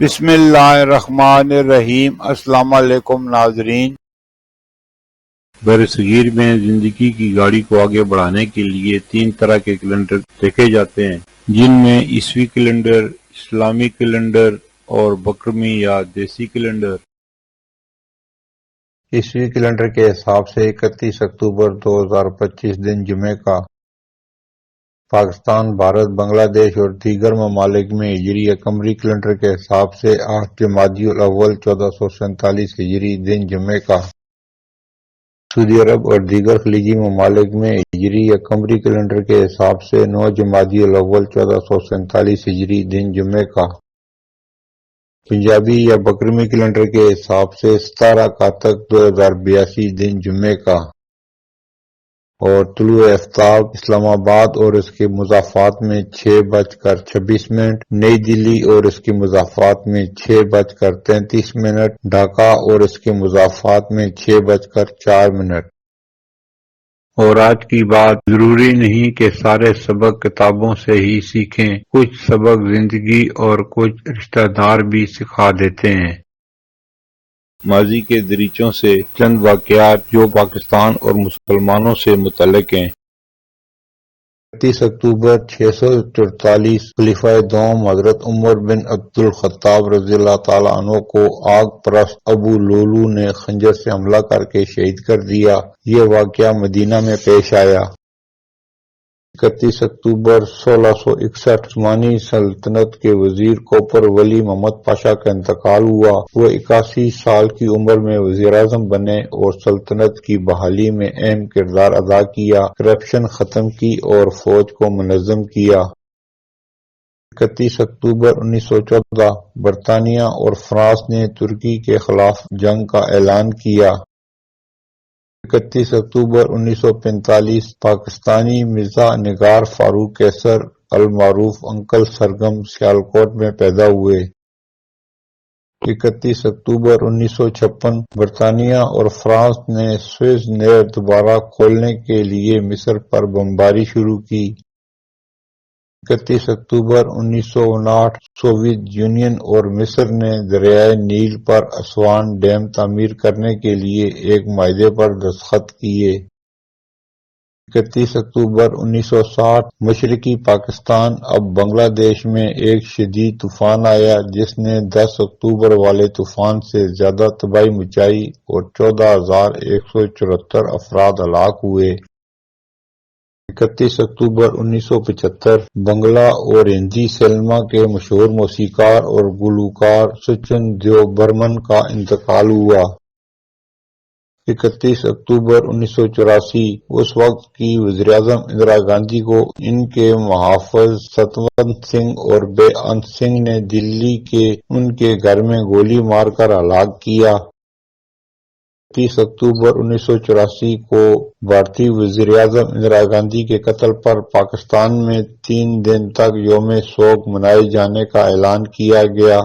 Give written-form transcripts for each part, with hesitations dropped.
بسم اللہ الرحمن الرحیم۔ السلام علیکم ناظرین۔ برصغیر میں زندگی کی گاڑی کو آگے بڑھانے کے لیے 3 طرح کے کیلنڈر دیکھے جاتے ہیں، جن میں عیسوی کیلنڈر، اسلامی کیلنڈر اور بکرمی یا دیسی کیلنڈر۔ عیسوی کیلنڈر کے حساب سے 31 اکتوبر 2025 دن جمعے کا پاکستان، بھارت، بنگلہ دیش اور دیگر ممالک میں ہجری یا قمری کیلنڈر کے حساب سے 8 جمادی الاول 1447 ہجری دن جمعے کا سعودی عرب اور دیگر خلیجی ممالک میں ہجری یا قمری کیلنڈر کے حساب سے 9 جمادی الاول 1447 ہجری دن جمعے کا پنجابی یا بکرمی کیلنڈر کے حساب سے 17 کاتک 2082 دن جمعے کا اور طلوع آفتاب اسلام آباد اور اس کے مضافات میں 6:26، نئی دہلی اور اس کے مضافات میں 6:33، ڈھاکہ اور اس کے مضافات میں 6:04۔ اور آج کی بات، ضروری نہیں کہ سارے سبق کتابوں سے ہی سیکھیں، کچھ سبق زندگی اور کچھ رشتہ دار بھی سکھا دیتے ہیں۔ ماضی کے دریچوں سے چند واقعات جو پاکستان اور مسلمانوں سے متعلق ہیں۔ 31 اکتوبر 644 خلیفہ دوم حضرت عمر بن عبد الخطاب رضی اللہ تعالیٰ عنہ کو آگ پرست ابو لولو نے خنجر سے حملہ کر کے شہید کر دیا۔ یہ واقعہ مدینہ میں پیش آیا۔ 31 اکتوبر 1661 عثمانی سلطنت کے وزیر کوپر ولی محمد پاشا کا انتقال ہوا۔ وہ 81 سال کی عمر میں وزیر اعظم بنے اور سلطنت کی بحالی میں اہم کردار ادا کیا، کرپشن ختم کی اور فوج کو منظم کیا۔ 31 اکتوبر 1914 برطانیہ اور فرانس نے ترکی کے خلاف جنگ کا اعلان کیا۔ 31 اکتوبر 1945 پاکستانی مزاح نگار فاروق قیصر المعروف انکل سرگم سیالکوٹ میں پیدا ہوئے۔ 31 اکتوبر 1956 برطانیہ اور فرانس نے سوئز نہر دوبارہ کھولنے کے لیے مصر پر بمباری شروع کی۔ 31 اکتوبر 1959 سوویت یونین اور مصر نے دریائے نیل پر اسوان ڈیم تعمیر کرنے کے لیے ایک معاہدے پر دستخط کیے۔ 31 اکتوبر 1960 مشرقی پاکستان اب بنگلہ دیش میں ایک شدید طوفان آیا جس نے 10 اکتوبر والے طوفان سے زیادہ تباہی مچائی اور 14,174 افراد ہلاک ہوئے۔ 31 اکتوبر 1975 بنگلہ اور ہندی سینما کے مشہور موسیقار اور گلوکار سچن دیو برمن کا انتقال ہوا۔ 31 اکتوبر 1984 اس وقت کی وزیراعظم اندرا گاندھی کو ان کے محافظ ستونت سنگھ اور بےانت سنگھ نے دلی کے ان کے گھر میں گولی مار کر ہلاک کیا۔ 31 اکتوبر 1984 کو بھارتی وزیر اعظم اندرا گاندھی کے قتل پر پاکستان میں 3 دن تک یوم سوگ منائے جانے کا اعلان کیا گیا۔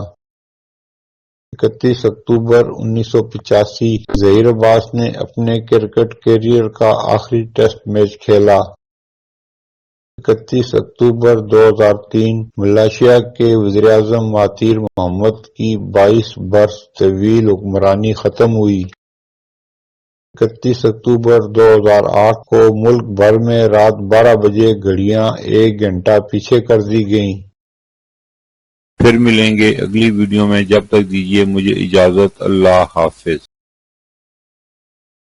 31 اکتوبر 1985 ظہیر عباس نے اپنے کرکٹ کیریئر کا آخری ٹیسٹ میچ کھیلا۔ 31 اکتوبر 2003 ملائیشیا کے وزیر اعظم مہاتیر محمد کی 22 برس طویل حکمرانی ختم ہوئی۔ 31 اکتوبر 2008 کو ملک بھر میں رات 12 بجے گھڑیاں 1 گھنٹہ پیچھے کر دی گئیں۔ پھر ملیں گے اگلی ویڈیو میں، جب تک دیجیے مجھے اجازت۔ اللہ حافظ۔